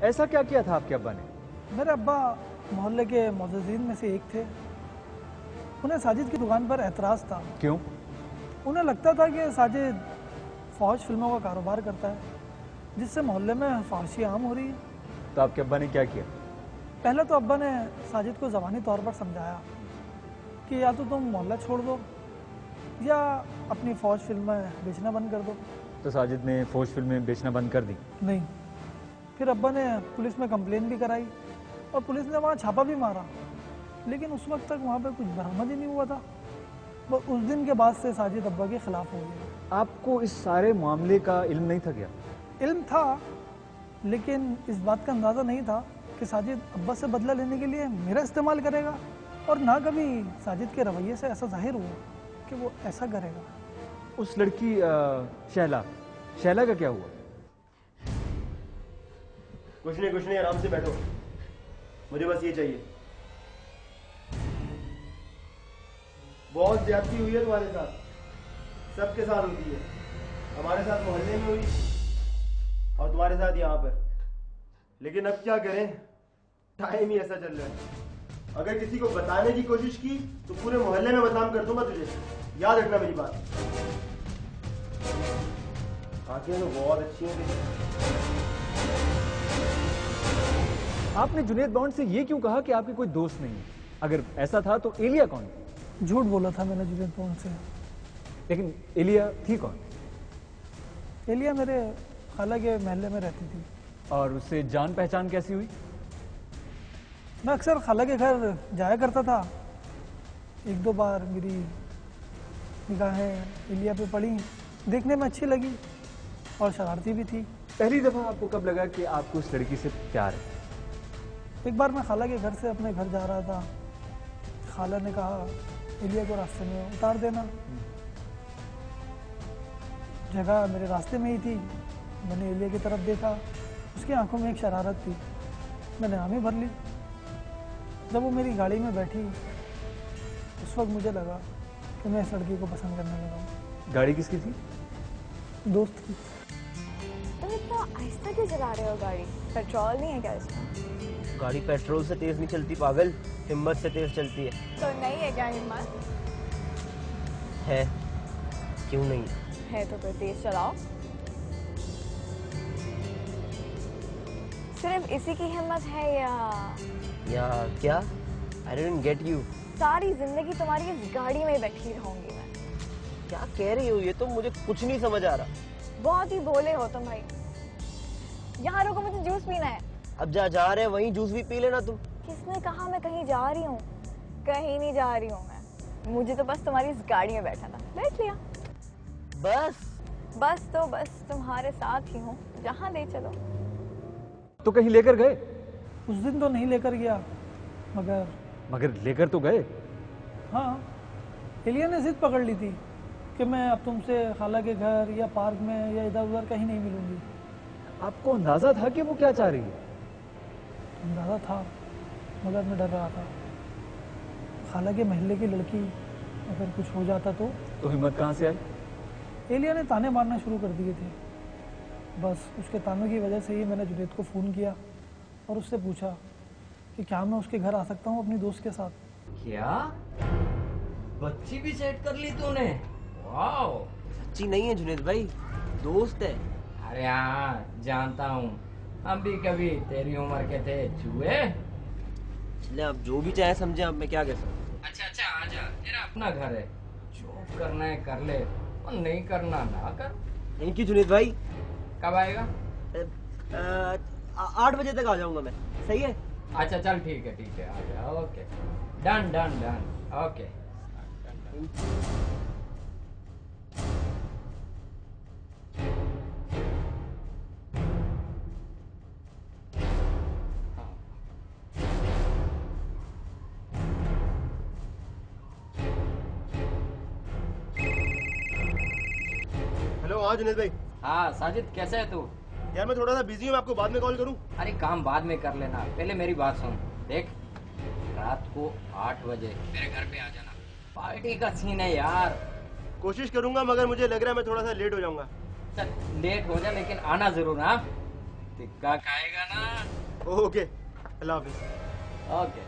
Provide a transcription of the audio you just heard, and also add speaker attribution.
Speaker 1: ऐसा क्या किया था आपके अब्बा ने?
Speaker 2: मेरे अब्बा मोहल्ले के मुअज़्ज़िज़ीन में से एक थे। उन्हें साजिद की दुकान पर एतराज़ था।
Speaker 1: क्यों?
Speaker 2: उन्हें लगता था कि साजिद फ़ौज फिल्मों का कारोबार करता है, जिससे मोहल्ले में फहशी आम हो रही है।
Speaker 1: तो आपके अब्बा ने क्या किया?
Speaker 2: पहले तो अब्बा ने साजिद को ज़बानी तौर पर समझाया कि या तो तुम मोहल्ला छोड़ दो या अपनी फ़ौज फिल्में बेचना बंद कर दो।
Speaker 1: तो साजिद ने फौज फिल्में बेचना बंद कर दी?
Speaker 2: नहीं। फिर अब्बा ने पुलिस में कंप्लेन भी कराई और पुलिस ने वहाँ छापा भी मारा, लेकिन उस वक्त तक वहाँ पे कुछ बरामद ही नहीं हुआ था। बस उस दिन के बाद से साजिद अब्बा के ख़िलाफ़ हो गया।
Speaker 1: आपको इस सारे मामले का इल्म नहीं था क्या?
Speaker 2: इल्म था, लेकिन इस बात का अंदाज़ा नहीं था कि साजिद अब्बा से बदला लेने के लिए मेरा इस्तेमाल करेगा, और ना कभी साजिद के रवैये से ऐसा जाहिर हुआ कि वो ऐसा करेगा।
Speaker 1: उस लड़की शैला का क्या हुआ?
Speaker 3: कुछ नहीं, आराम से बैठो। मुझे बस ये चाहिए। बहुत ज्यादती हुई है तुम्हारे साथ, सबके साथ होती है। हमारे साथ मोहल्ले में हुई और तुम्हारे साथ यहाँ पर। लेकिन अब क्या करें, टाइम ही ऐसा चल रहा है। अगर किसी को बताने की कोशिश की तो पूरे मोहल्ले में बदनाम कर दूंगा तुझे, याद रखना मेरी बात। आंखें तो बहुत अच्छी हैं।
Speaker 1: आपने जुनेद बॉन्ड से ये क्यों कहा कि आपके कोई दोस्त नहीं है? अगर ऐसा था तो एलिया कौन?
Speaker 2: झूठ बोला था मैंने जुनेद बॉन्ड से।
Speaker 1: लेकिन एलिया थी कौन?
Speaker 2: एलिया मेरे खाला के महल्ले में रहती थी।
Speaker 1: और उससे जान पहचान कैसी हुई?
Speaker 2: मैं अक्सर खाला के घर जाया करता था। एक दो बार मेरी निगाहें एलिया पे पड़ी, देखने में अच्छी लगी और शरारती भी थी।
Speaker 1: पहली दफा आपको कब लगा कि आपको उस लड़की से प्यार है?
Speaker 2: एक बार मैं खाला के घर से अपने घर जा रहा था। खाला ने कहा एलिया को रास्ते में उतार देना। जगह मेरे रास्ते में ही थी। मैंने एलिया की तरफ देखा, उसकी आंखों में एक शरारत थी। मैंने हामी भर ली। जब वो मेरी गाड़ी में बैठी, उस वक्त मुझे लगा कि मैं इस लड़की को पसंद करने लगा हूँ।
Speaker 1: गाड़ी किसकी थी?
Speaker 2: दोस्त की।
Speaker 4: तुम इतना आहिस्ता क्यों चला रहे हो गाड़ी? पेट्रोल नहीं है क्या इसमें?
Speaker 3: गाड़ी पेट्रोल से तेज नहीं चलती पागल, हिम्मत से तेज चलती है।
Speaker 4: तो नहीं है क्या हिम्मत?
Speaker 3: है, क्यों नहीं
Speaker 4: है तो फिर तेज चलाओ। सिर्फ इसी की हिम्मत है या
Speaker 3: क्या? I didn't get you।
Speaker 4: सारी जिंदगी तुम्हारी इस गाड़ी में बैठी रहूंगी मैं।
Speaker 3: क्या कह रही हो? ये तो मुझे कुछ नहीं समझ आ रहा।
Speaker 4: बहुत ही भोले हो तुम भाई। यहाँ रुको, मुझे जूस पीना है।
Speaker 3: अब जा रहे हैं वहीं जूस भी पी लेना तुम।
Speaker 4: किसने कहा मैं कहीं जा रही हूँ? कहीं नहीं जा रही हूँ मैं। मुझे तो बस तुम्हारी इस गाड़ी में बैठा था, बैठ लिया। बस तुम्हारे साथ ही हूँ, जहाँ ले चलो।
Speaker 1: तो कहीं लेकर गए?
Speaker 2: उस दिन तो नहीं लेकर गया,
Speaker 1: मगर लेकर तो गए।
Speaker 2: हाँ, एलिया ने जिद पकड़ ली थी कि मैं अब तुमसे खाला के घर या पार्क में या इधर उधर कहीं नहीं मिलूंगी।
Speaker 1: आपको अंदाजा था कि वो क्या चाह रही है?
Speaker 2: अंदाजा था, मगर मैं डर रहा था। खाला के महल्ले की लड़की अगर कुछ हो जाता तो
Speaker 1: हिम्मत कहाँ से आई?
Speaker 2: एलिया ने ताने मारना शुरू कर दिए थे। बस उसके तानों की वजह से ही मैंने जुनेद को फ़ोन किया और उससे पूछा कि क्या मैं उसके घर आ सकता हूँ अपनी दोस्त के साथ।
Speaker 5: क्या बच्ची भी सेट कर ली तूने? वाओ।
Speaker 3: सच्ची नहीं है जुनेद भाई, दोस्त है।
Speaker 5: अरे हाँ जानता हूँ, हम भी कभी तेरी उम्र के थे चूहे।
Speaker 3: चले आप जो भी चाहे समझे, अब मैं क्या कह सकता।
Speaker 5: अच्छा आजा, तेरा अपना घर है, जो करना है कर ले और नहीं करना ना कर।
Speaker 3: थैंक यू जुनेद भाई।
Speaker 5: कब आएगा?
Speaker 3: 8 बजे तक आ जाऊंगा मैं, सही है?
Speaker 5: अच्छा चल ठीक है आजा। Okay done okay.
Speaker 3: हेलो, हाँ जुनेद भाई।
Speaker 5: हाँ साजिद कैसे है तू?
Speaker 3: यार मैं थोड़ा सा बिजी हूँ, मैं आपको बाद में कॉल करूँ?
Speaker 5: अरे काम बाद में कर लेना, पहले मेरी बात सुन। देख, रात को 8 बजे मेरे घर पे आ जाना, पार्टी का सीन है यार।
Speaker 3: कोशिश करूंगा, मगर मुझे लग रहा है मैं थोड़ा सा लेट हो जाऊंगा।
Speaker 5: चल लेट हो जा, लेकिन आना जरूर। हाँ टिक्का खाएगा ना?
Speaker 3: ओके, अल्लाह हाफिज।
Speaker 5: ओके